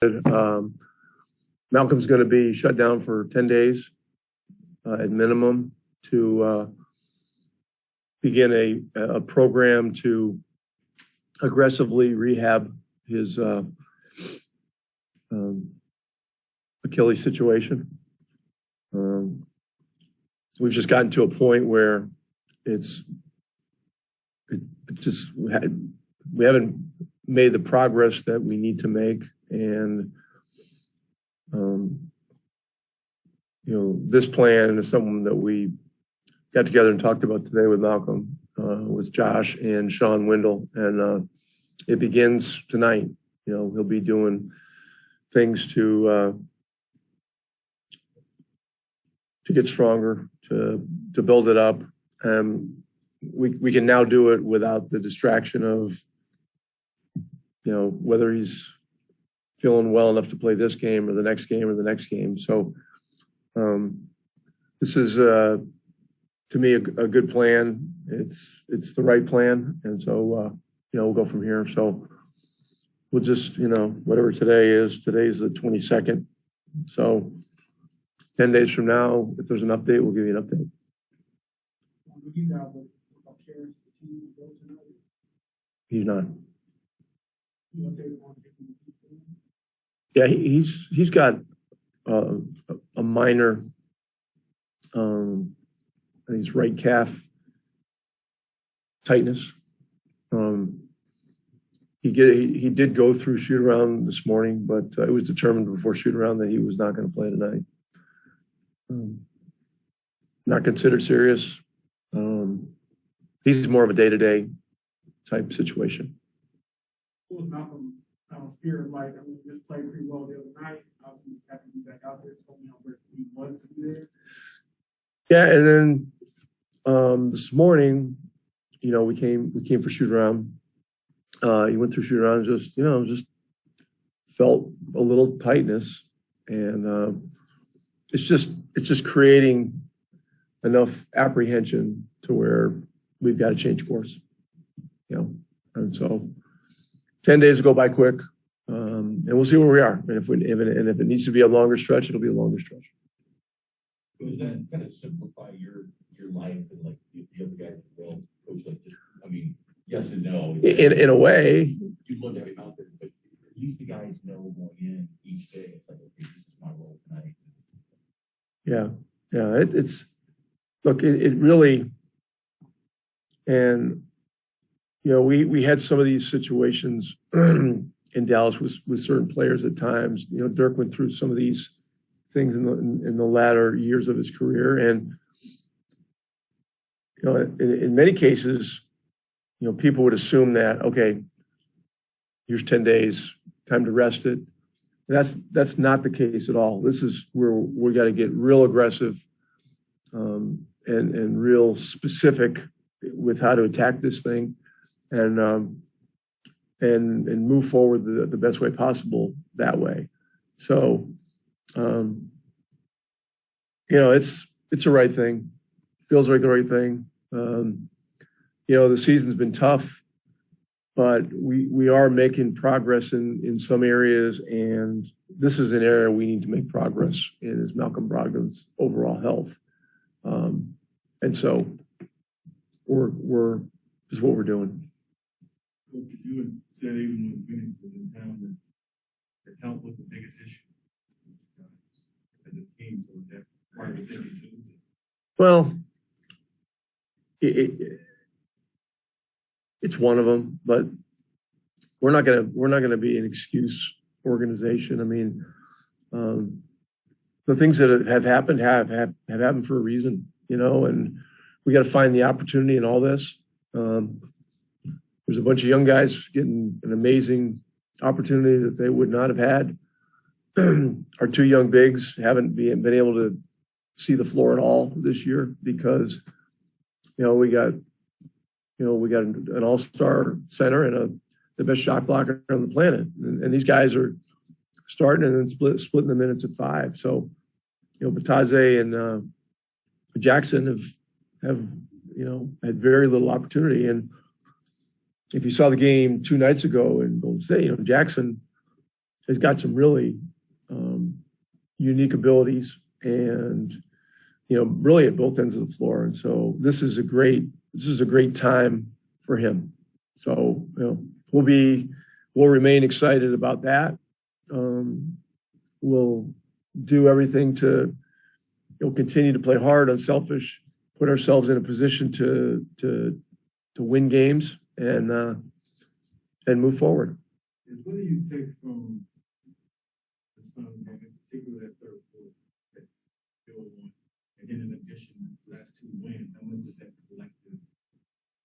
Malcolm's going to be shut down for 10 days at minimum to begin a program to aggressively rehab his Achilles situation. We've just gotten to a point where we haven't made the progress that we need to make, and this plan is something that we got together and talked about today with Malcolm, with Josh and Sean Windle, and it begins tonight. He'll be doing things to get stronger, to build it up. We can now do it without the distraction of whether he's feeling well enough to play this game or the next game or the next game. So this is to me a good plan. It's the right plan, and so we'll go from here. So we'll just whatever today's the 22nd. So 10 days from now, if there's an update, we'll give you an update. He's not. Yeah, he's got a minor, I think it's right calf tightness. He did go through shoot around this morning, but it was determined before shoot around that he was not going to play tonight. Not considered serious. He's more of a day-to-day type situation. What was Malcolm Spear like? I mean, he just played pretty well the other night. Obviously, he's happy to be back out there. Told me where he was there. Yeah, and then this morning, we came for shoot around. He went through shoot around, just felt a little tightness, and it's just creating enough apprehension to where we've got to change course, and so 10 days will go by quick, and we'll see where we are. And if it needs to be a longer stretch, it'll be a longer stretch. So does that kind of simplify your life and like the other guys as well, Coach? Like, yes and no. In a way, you'd love to have him out there, but at least the guys know going in each day. It's like, okay, this is my role tonight. Yeah. It really, and we had some of these situations in Dallas with certain players at times. Dirk went through some of these things in the latter years of his career, and in many cases, people would assume that, okay, here's 10 days, time to rest it. That's not the case at all. This is where we got to get real aggressive and real specific with how to attack this thing, and move forward the best way possible that way. So, it's the right thing. Feels like the right thing. The season's been tough, but we are making progress in some areas, and this is an area we need to make progress in, is Malcolm Brogdon's overall health. And so this is what we're doing. You said even when Phoenix was in town that health was the biggest issue as a team, so that part of the thing too. Well, it's one of them, but we're not gonna be an excuse organization. I mean, the things that have happened have happened for a reason, and we got to find the opportunity in all this. There's a bunch of young guys getting an amazing opportunity that they would not have had. Our two young bigs haven't been able to see the floor at all this year because, we got an all-star center and the best shot blocker on the planet. And these guys are starting and then splitting the minutes at 5. So, Bataze and Jackson have had very little opportunity. And if you saw the game 2 nights ago in Golden State, Jackson has got some really unique abilities and, really at both ends of the floor. And so this is a great time for him. So, we'll remain excited about that. We'll do everything to, continue to play hard, unselfish, put ourselves in a position to win games and move forward. And what do you take from the Sun game, in particular that third quarter, that field one, and then in addition, the last two wins, how much is that collective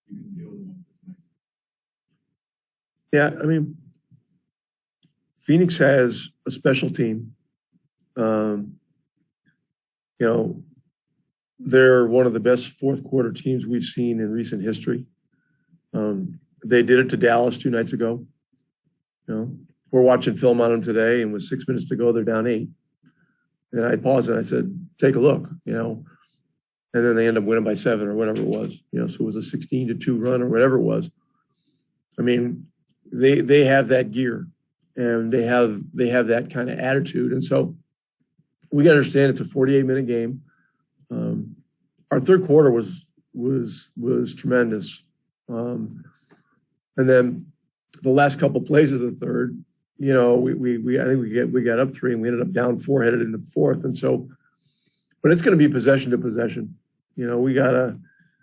you can build on for tonight? Yeah, I mean, Phoenix has a special team. They're one of the best fourth quarter teams we've seen in recent history. They did it to Dallas 2 nights ago. We're watching film on them today, and with 6 minutes to go, they're down 8. And I paused and I said, "Take a look," and then they end up winning by 7 or whatever it was. So it was a 16-2 run or whatever it was. I mean, they have that gear, and they have that kind of attitude, and so we got to understand it's a 48-minute game. Our third quarter was tremendous, and then the last couple plays of the third, I think we got up 3 and we ended up down 4 headed into the fourth, and so, but it's going to be possession to possession. We gotta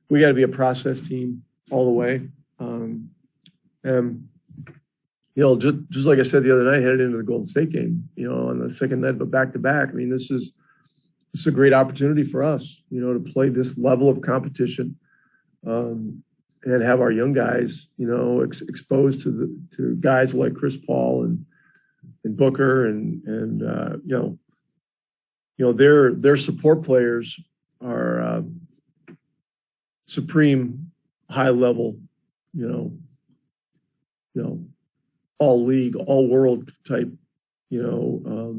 be a process team all the way, and just like I said the other night, headed into the Golden State game, on the second night of a back-to-back. I mean, this is a great opportunity for us, to play this level of competition, and have our young guys, exposed to guys like Chris Paul and Booker and their support players are supreme high level, all league, all world type,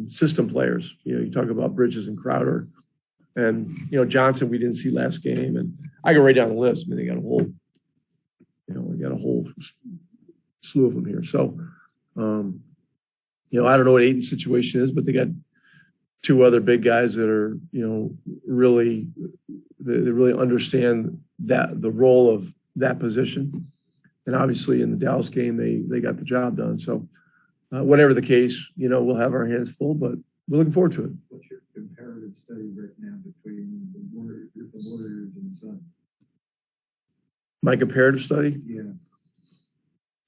system players. You talk about Bridges and Crowder and, Johnson, we didn't see last game. And I go right down the list. I mean, they got a whole slew of them here. So, I don't know what Aiden's situation is, but they got 2 other big guys that are, really, they really understand the role of that position. And obviously in the Dallas game, they got the job done. So whatever the case, we'll have our hands full, but we're looking forward to it. What's your comparative study right now between the Warriors and the Sun? My comparative study? Yeah.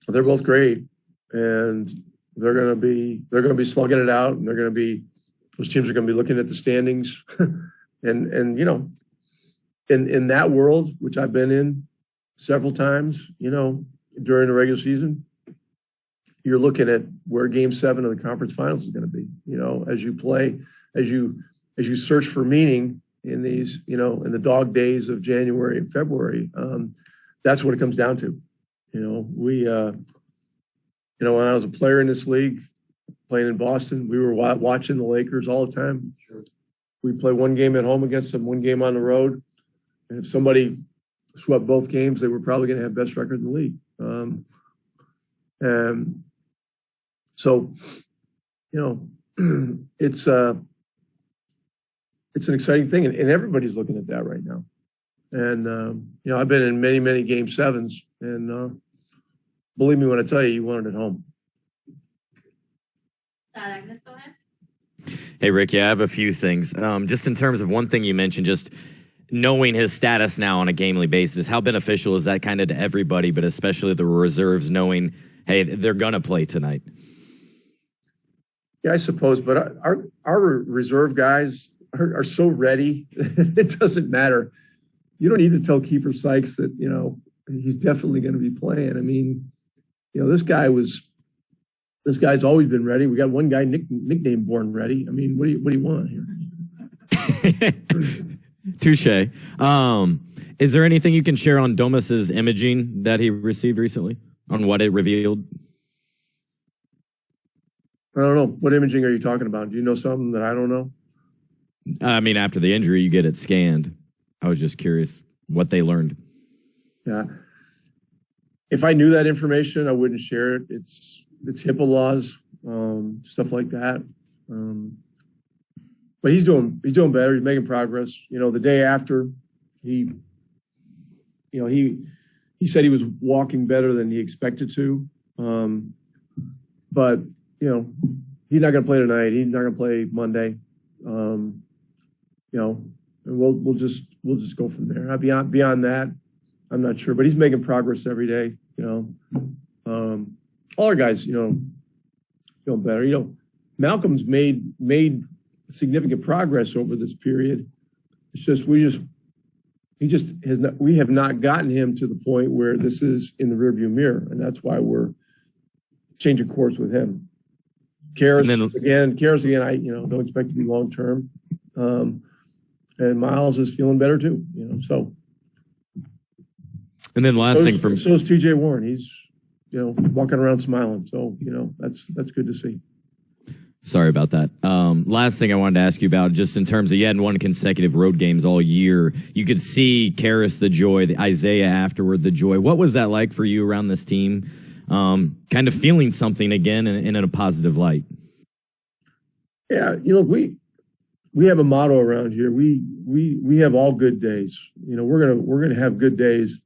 They're both great, and they're going to be slugging it out, and those teams are going to be looking at the standings, and in that world, which I've been in several times, during the regular season, you're looking at where Game 7 of the conference finals is going to be. As you play, as you search for meaning in these, in the dog days of January and February, that's what it comes down to. We, when I was a player in this league, playing in Boston, we were watching the Lakers all the time. Sure. We play one game at home against them, one game on the road. And if somebody swept both games, they were probably going to have best record in the league. And so, it's an exciting thing, and everybody's looking at that right now. And, I've been in many, many Game 7s, and believe me when I tell you, you want it at home. Agnes, go ahead. Hey, Rick, I have a few things. Just in terms of one thing you mentioned, just knowing his status now on a gamely basis, how beneficial is that kind of to everybody, but especially the reserves, knowing, hey, they're going to play tonight? Yeah, I suppose, but our reserve guys are so ready. It doesn't matter. You don't need to tell Kiefer Sykes that, he's definitely going to be playing. I mean, this guy's always been ready. We got one guy nicknamed Born Ready. I mean, what do you want here? Touche. Is there anything you can share on Domus's imaging that he received recently, on what it revealed? I don't know. What imaging are you talking about? Do you know something that I don't know? I mean, after the injury, you get it scanned. I was just curious what they learned. Yeah. If I knew that information, I wouldn't share it. It's HIPAA laws. stuff like that. But he's doing better. He's making progress. You know, the day after he said he was walking better than he expected to. But, you know, he's not going to play tonight. He's not going to play Monday. You know, and we'll just go from there. Beyond that, I'm not sure, but he's making progress every day. You know, all our guys, you know, feel better. You know, Malcolm's made significant progress over this period. It's just we have not gotten him to the point where this is in the rearview mirror, and that's why we're changing course with him. Karras again, I don't expect to be long term. And Miles is feeling better too, you know. So, and then last thing from so is TJ Warren. He's walking around smiling. So that's good to see. Sorry about that. Last thing I wanted to ask you about, just in terms of you hadn't won consecutive road games all year. You could see Karras the joy, the Isaiah afterward the joy. What was that like for you around this team? Kind of feeling something again and in a positive light. Yeah, we have a motto around here. We have all good days. You know, we're gonna have good days,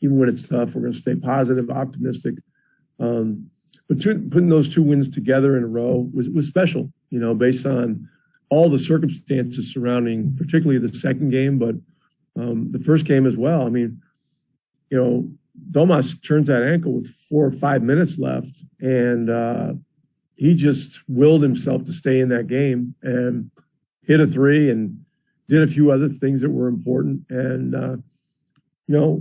even when it's tough. We're gonna stay positive, optimistic. But putting those two wins together in a row was special. You know, based on all the circumstances surrounding, particularly the second game, but the first game as well. I mean, you know, Domas turns that ankle with 4 or 5 minutes left, and he just willed himself to stay in that game and hit a 3 and did a few other things that were important. And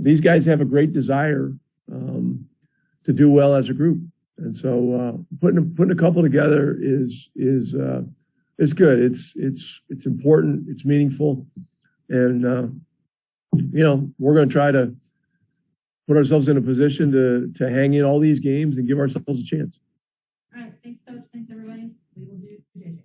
these guys have a great desire to do well as a group, and so putting a couple together is good. It's important. It's meaningful, and we're going to try to put ourselves in a position to hang in all these games and give ourselves a chance. All right. Thanks, Coach. Thanks, everybody. We will do today.